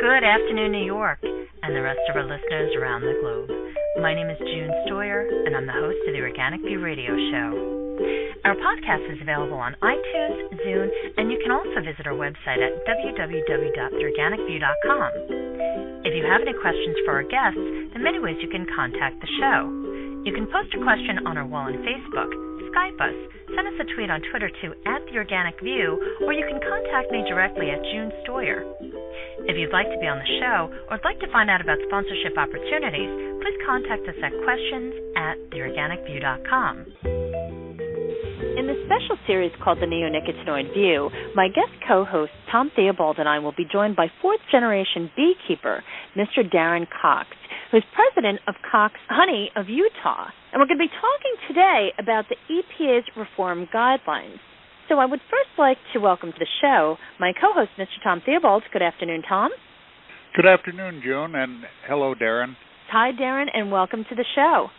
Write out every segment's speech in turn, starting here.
Good afternoon, New York, and the rest of our listeners around the globe. My name is June Stoyer, and I'm the host of the Organic View radio show. Our podcast is available on iTunes, Zune, and you can also visit our website at www.theorganicview.com. If you have any questions for our guests, there are many ways you can contact the show. You can post a question on our wall on Facebook, Skype us, send us a tweet on Twitter to @TheOrganicView, or you can contact me directly at June Stoyer. If you'd like to be on the show or would like to find out about sponsorship opportunities, please contact us at questions@theorganicview.com. In this special series called the Neonicotinoid View, my guest co-host Tom Theobald and I will be joined by fourth-generation beekeeper, Mr. Darren Cox, who's president of Cox Honey of Utah. And we're going to be talking today about the EPA's reform guidelines. So I would first like to welcome to the show my co-host, Mr. Tom Theobald. Good afternoon, Tom. Good afternoon, June, and hello, Darren. Hi, Darren, and welcome to the show.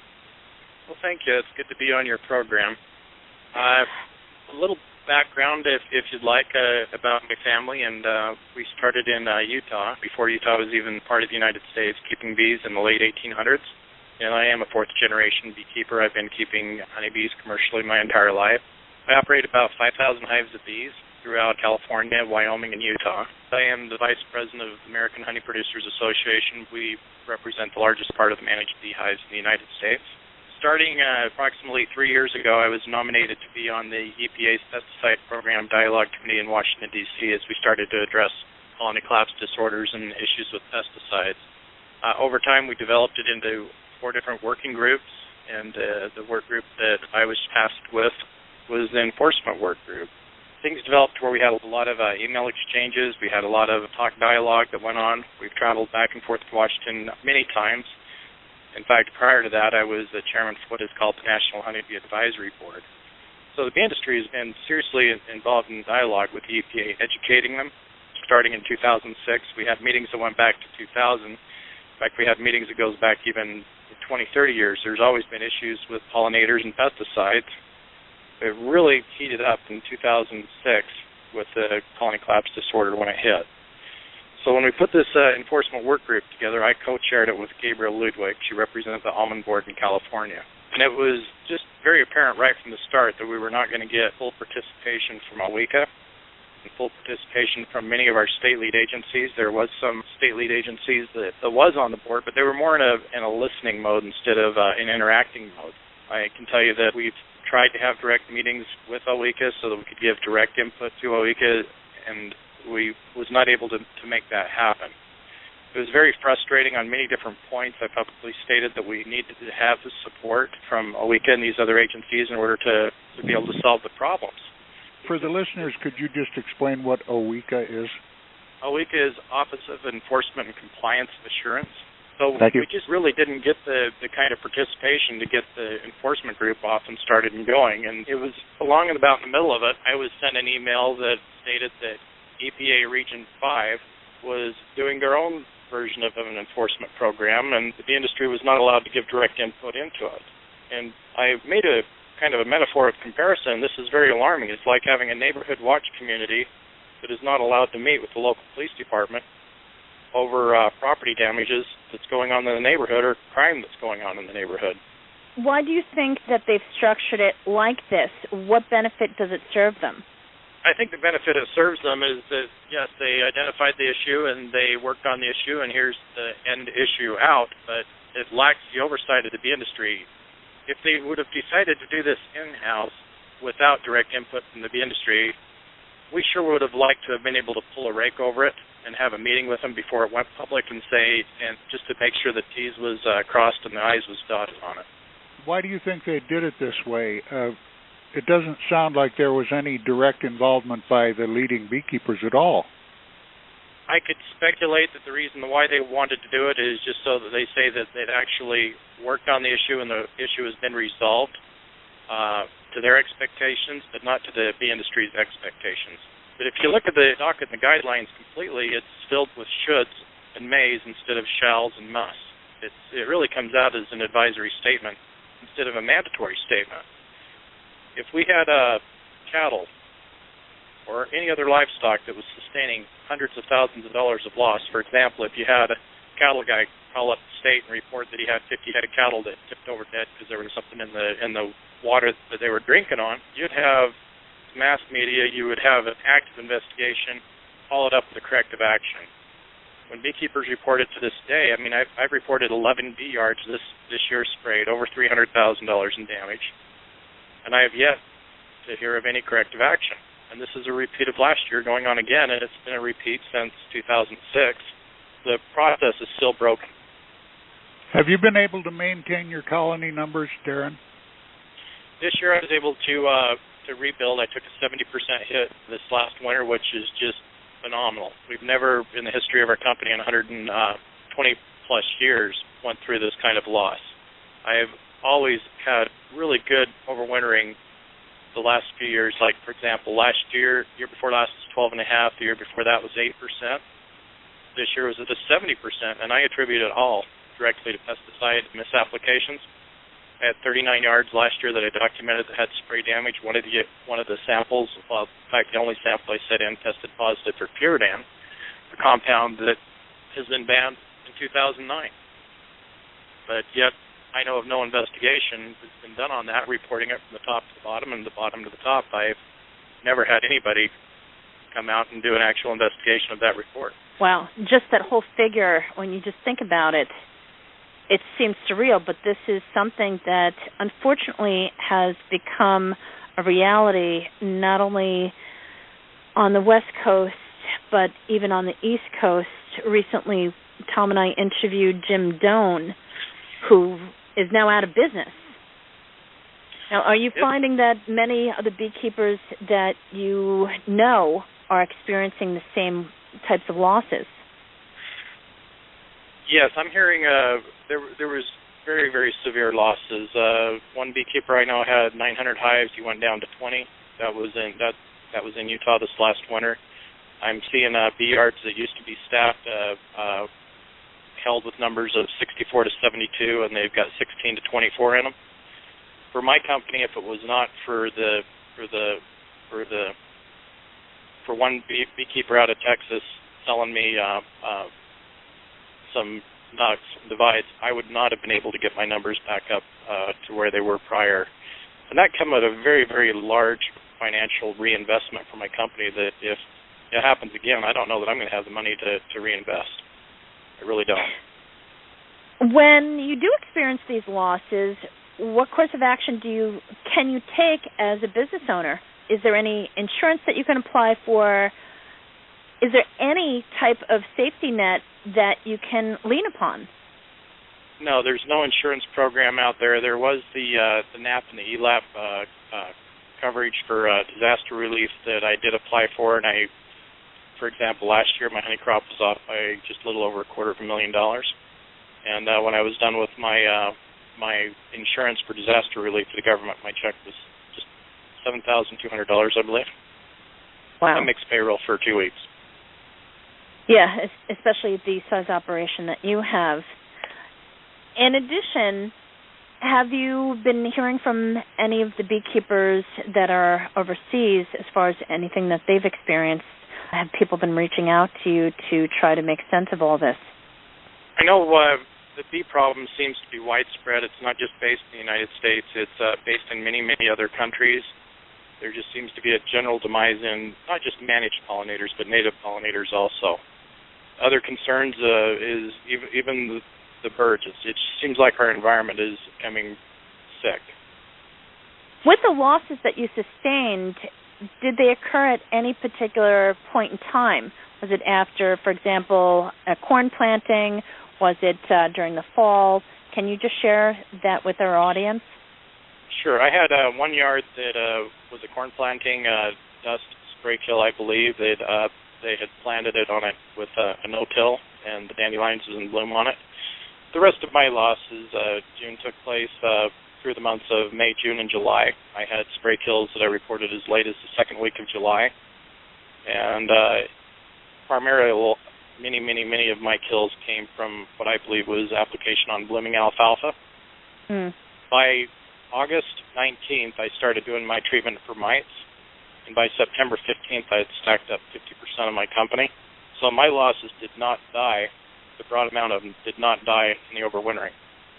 Well, thank you. It's good to be on your program. A little background, if you'd like, about my family, and we started in Utah, before Utah was even part of the United States, keeping bees in the late 1800s. And I am a fourth-generation beekeeper. I've been keeping honeybees commercially my entire life. I operate about 5,000 hives of bees throughout California, Wyoming, and Utah. I am the vice president of the American Honey Producers Association. We represent the largest part of the managed bee hives in the United States. Starting approximately 3 years ago, I was nominated to be on the EPA's Pesticide Program Dialogue Committee in Washington, D.C. as we started to address colony collapse disorders and issues with pesticides. Over time, we developed it into 4 different working groups, and the work group that I was tasked with was the enforcement work group. Things developed where we had a lot of email exchanges. We had a lot of talk dialogue that went on. We've traveled back and forth to Washington many times. In fact, prior to that, I was the chairman for what is called the National Pollinator Advisory Board. So the bee industry has been seriously involved in dialogue with the EPA, educating them. Starting in 2006, we had meetings that went back to 2000. In fact, we had meetings that goes back even 20, 30 years. There's always been issues with pollinators and pesticides. It really heated up in 2006 with the colony collapse disorder when it hit. So when we put this enforcement work group together, I co-chaired it with Gabriel Ludwig. She represents the almond board in California. And it was just very apparent right from the start that we were not going to get full participation from OECA and full participation from many of our state lead agencies. There was some state lead agencies that was on the board, but they were more in a listening mode instead of an interacting mode. I can tell you that we've tried to have direct meetings with OECA so that we could give direct input to OECA, and we was not able to make that happen. It was very frustrating on many different points. I publicly stated that we needed to have the support from OECA and these other agencies in order to be able to solve the problems. For the listeners, could you just explain what OECA is? OECA is Office of Enforcement and Compliance Assurance. So Thank you. We just really didn't get the kind of participation to get the enforcement group off and started and going. And it was along and about in the middle of it, I was sent an email that stated that EPA Region 5 was doing their own version of an enforcement program, and the industry was not allowed to give direct input into it. And I made a kind of a metaphor of comparison. This is very alarming. It's like having a neighborhood watch community that is not allowed to meet with the local police department over property damages that's going on in the neighborhood or crime that's going on in the neighborhood. Why do you think that they've structured it like this? What benefit does it serve them? I think the benefit it serves them is that, yes, they identified the issue and they worked on the issue, and here's the end issue out, but it lacks the oversight of the bee industry. If they would have decided to do this in-house without direct input from the bee industry, we sure would have liked to have been able to pull a rake over it and have a meeting with them before it went public and just to make sure the T's was crossed and the I's was dotted on it. Why do you think they did it this way? It doesn't sound like there was any direct involvement by the leading beekeepers at all. I could speculate that the reason why they wanted to do it is just so that they say that they'd actually worked on the issue and the issue has been resolved to their expectations, but not to the bee industry's expectations. But if you look at the docket and the guidelines completely, it's filled with shoulds and mays instead of shalls and musts. It really comes out as an advisory statement instead of a mandatory statement. If we had cattle or any other livestock that was sustaining hundreds of thousands of dollars of loss. For example, if you had a cattle guy call up the state and report that he had 50 head of cattle that tipped over dead because there was something in the water that they were drinking on, you'd have mass media, you would have an active investigation followed up with a corrective action. When beekeepers reported to this day, I mean, I've reported 11 bee yards this year sprayed, over $300,000 in damage, and I have yet to hear of any corrective action. And this is a repeat of last year going on again, and it's been a repeat since 2006. The process is still broken. Have you been able to maintain your colony numbers, Darren? This year I was able to rebuild. I took a 70% hit this last winter, which is just phenomenal. We've never, in the history of our company, in 120-plus years, went through this kind of loss. I have always had really good overwintering the last few years. Like, for example, last year before last was 12.5%, the year before that was 8%. This year was at a 70%, and I attribute it all directly to pesticide misapplications. I had 39 yards last year that I documented that had spray damage. One of the samples, in fact, the only sample I set in tested positive for Puridan, a compound that has been banned in 2009. But yet, I know of no investigation that's been done on that, reporting it from the top to the bottom and the bottom to the top. I've never had anybody come out and do an actual investigation of that report. Wow, just that whole figure, when you just think about it, it seems surreal, but this is something that unfortunately has become a reality not only on the West Coast, but even on the East Coast. Recently, Tom and I interviewed Jim Doan, who is now out of business. Now, are you finding that many of the beekeepers that you know are experiencing the same types of losses? Yes, I'm hearing there was very, very severe losses. One beekeeper I know had 900 hives. He went down to 20. That was in Utah this last winter. I'm seeing bee yards that used to be staffed held with numbers of 64 to 72, and they've got 16 to 24 in them. For my company, if it was not for one beekeeper out of Texas selling me some divides, I would not have been able to get my numbers back up to where they were prior. And that came at a very, very large financial reinvestment for my company that if it happens again, I don't know that I'm going to have the money to reinvest. I really don't. When you do experience these losses, what course of action can you take as a business owner? Is there any insurance that you can apply for? Is there any type of safety net that you can lean upon? No, there's no insurance program out there. There was the NAP and the ELAP coverage for disaster relief that I did apply for, and for example, last year my honey crop was off by just a little over $250,000. And when I was done with my insurance for disaster relief to the government, my check was just $7,200, I believe. Wow. That makes payroll for 2 weeks. Yeah, especially the size operation that you have. In addition, have you been hearing from any of the beekeepers that are overseas as far as anything that they've experienced? Have people been reaching out to you to try to make sense of all this? I know the bee problem seems to be widespread. It's not just based in the United States. It's based in many, many other countries. There just seems to be a general demise in not just managed pollinators, but native pollinators also. Other concerns is even the birds. It seems like our environment is becoming sick. With the losses that you sustained, did they occur at any particular point in time? Was it after, for example, a corn planting? Was it during the fall? Can you just share that with our audience? Sure. I had one yard that was a corn planting, dust spray kill, I believe. They had planted it on it with a no-till, and the dandelions was in bloom on it. The rest of my losses, June took place through the months of May, June, and July. I had spray kills that I reported as late as the second week of July. And primarily, many of my kills came from what I believe was application on blooming alfalfa. By August 19th, I started doing my treatment for mites. and by September 15th, I had stacked up 50% of my company. So my losses did not die. The broad amount of them did not die in the overwintering.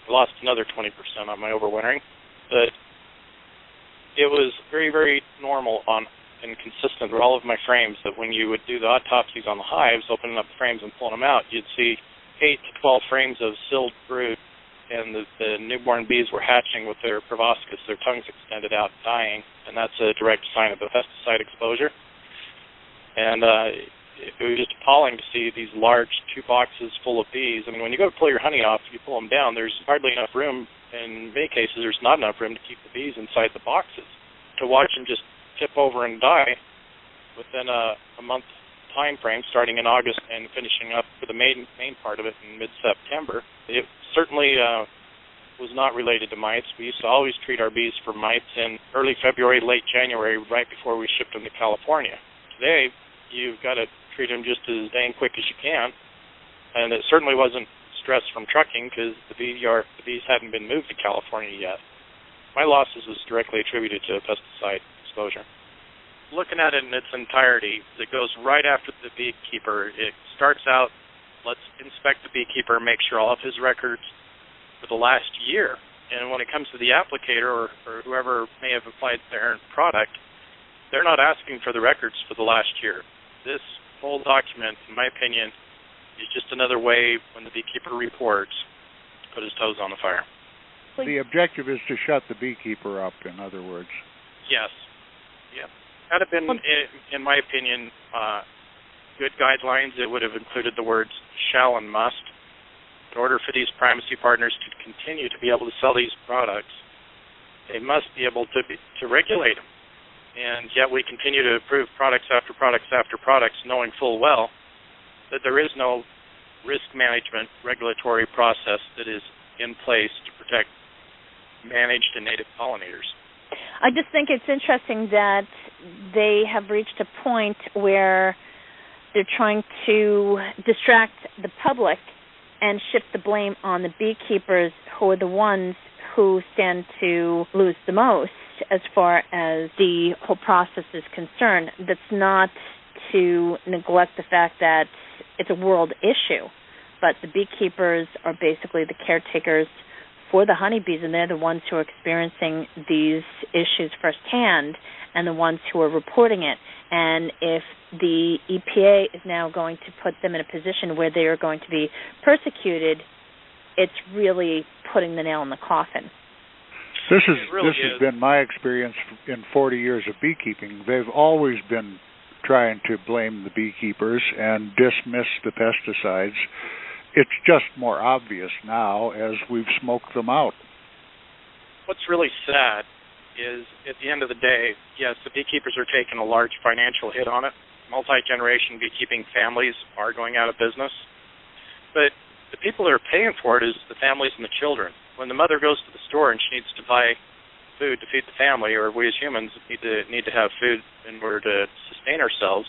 I lost another 20% on my overwintering, but it was very, very normal and consistent with all of my frames that when you would do the autopsies on the hives, opening up the frames and pulling them out, you'd see 8 to 12 frames of sealed brood, and the newborn bees were hatching with their proboscis, their tongues extended out, dying, and that's a direct sign of a pesticide exposure. And it was just appalling to see these large 2 boxes full of bees. I mean, when you go to pull your honey off, you pull them down, there's hardly enough room. In many cases, there's not enough room to keep the bees inside the boxes. To watch them just tip over and die within a month time frame, starting in August and finishing up for the main part of it in mid-September, it certainly was not related to mites. We used to always treat our bees for mites in early February, late January, right before we shipped them to California. Today, you've got to treat them just as dang quick as you can, and it certainly wasn't stress from trucking because the bees hadn't been moved to California yet. My losses was directly attributed to a pesticide exposure. Looking at it in its entirety, it goes right after the beekeeper. It starts out, let's inspect the beekeeper, make sure all of his records for the last year. And when it comes to the applicator or whoever may have applied their product, they're not asking for the records for the last year. This whole document, in my opinion, is just another way when the beekeeper reports to put his toes on the fire. The objective is to shut the beekeeper up, in other words. Yes. Yeah. Had it been, in my opinion, good guidelines, it would have included the words shall and must. In order for these primacy partners to continue to be able to sell these products, they must be able to regulate them. And yet we continue to approve products after products after products, knowing full well that there is no risk management regulatory process that is in place to protect managed and native pollinators. I just think it's interesting that they have reached a point where they're trying to distract the public and shift the blame on the beekeepers, who are the ones who stand to lose the most as far as the whole process is concerned. That's not to neglect the fact that it's a world issue, but the beekeepers are basically the caretakers for the honeybees, and they're the ones who are experiencing these issues firsthand and the ones who are reporting it. And if the EPA is now going to put them in a position where they are going to be persecuted, it's really putting the nail in the coffin. This has been my experience in 40 years of beekeeping. They've always been trying to blame the beekeepers and dismiss the pesticides. It's just more obvious now as we've smoked them out. What's really sad is, at the end of the day, yes, the beekeepers are taking a large financial hit on it. Multi-generation beekeeping families are going out of business. But the people that are paying for it is the families and the children. When the mother goes to the store and she needs to buy food to feed the family, or we as humans need to have food in order to sustain ourselves,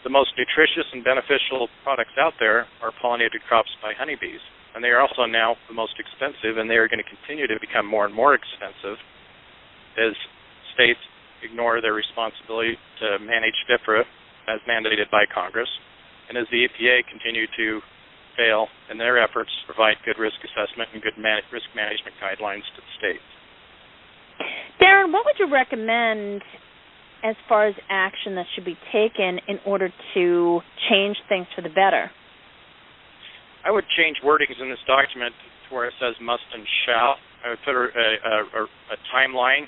the most nutritious and beneficial products out there are pollinated crops by honeybees. And they are also now the most expensive, and they are going to continue to become more and more expensive as states ignore their responsibility to manage FIFRA as mandated by Congress, and as the EPA continue to fail in their efforts to provide good risk assessment and good risk management guidelines to the states. Darren, what would you recommend as far as action that should be taken in order to change things for the better? I would change wordings in this document to where it says must and shall. I would put a timeline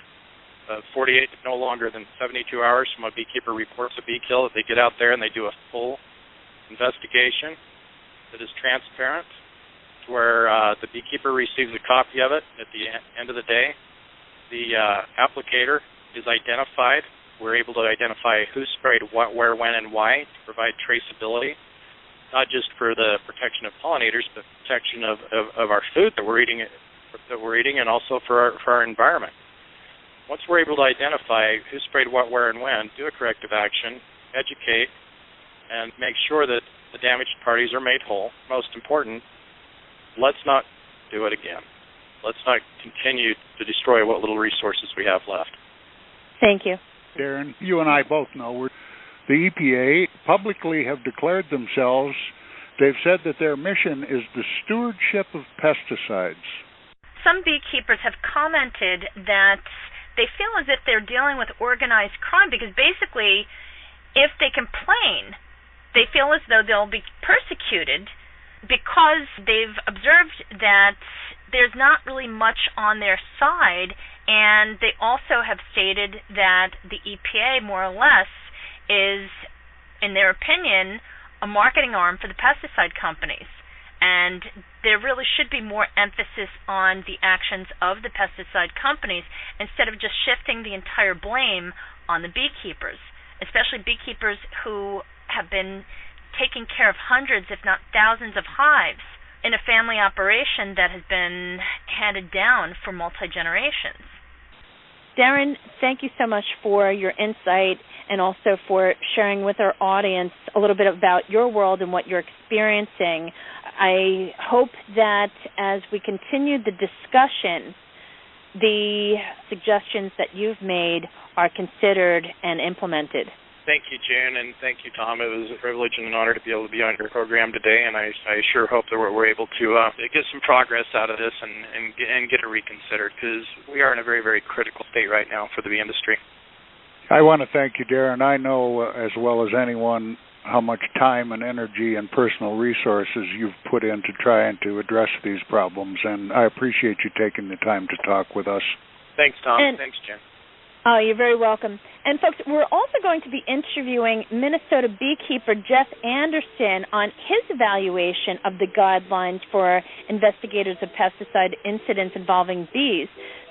of 48 to no longer than 72 hours from a beekeeper reports a bee kill, that they get out there and they do a full investigation that is transparent, to where the beekeeper receives a copy of it at the end of the day. The applicator is identified. We're able to identify who sprayed what, where, when, and why to provide traceability, not just for the protection of pollinators, but protection of our food that we're eating, and also for our environment. Once we're able to identify who sprayed what, where, and when, do a corrective action, educate, and make sure that the damaged parties are made whole. Most important, let's not do it again. Let's not continue to destroy what little resources we have left. Thank you. Darren, you and I both know the EPA publicly have declared themselves, they've said that their mission is the stewardship of pesticides. Some beekeepers have commented that they feel as if they're dealing with organized crime because basically if they complain, they feel as though they'll be persecuted because they've observed that there's not really much on their side, and they also have stated that the EPA more or less is, in their opinion, a marketing arm for the pesticide companies. And there really should be more emphasis on the actions of the pesticide companies instead of just shifting the entire blame on the beekeepers, especially beekeepers who have been taking care of hundreds, if not thousands, of hives in a family operation that has been handed down for multi-generations. Darren, thank you so much for your insight and also for sharing with our audience a little bit about your world and what you're experiencing. I hope that as we continue the discussion, the suggestions that you've made are considered and implemented. Thank you, June, and thank you, Tom. It was a privilege and an honor to be able to be on your program today, and I sure hope that we're able to get some progress out of this and get it reconsidered, because we are in a very, very critical state right now for the bee industry. I want to thank you, Darren. I know as well as anyone how much time and energy and personal resources you've put into trying to address these problems, and I appreciate you taking the time to talk with us. Thanks, Tom. Thanks, Jen. Oh, you're very welcome. And, folks, we're also going to be interviewing Minnesota beekeeper Jeff Anderson on his evaluation of the guidelines for investigators of pesticide incidents involving bees.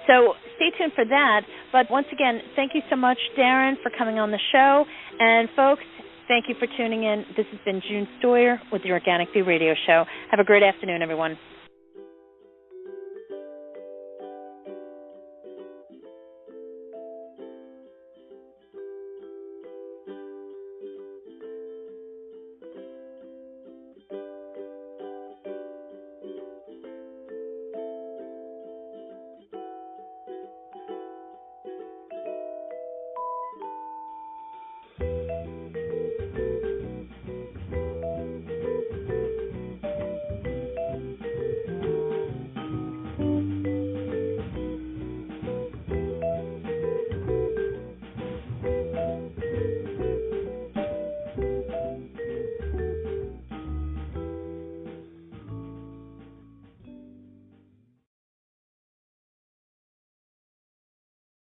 So stay tuned for that. But once again, thank you so much, Darren, for coming on the show. And, folks, thank you for tuning in. This has been June Stoyer with the Organic Bee Radio Show. Have a great afternoon, everyone.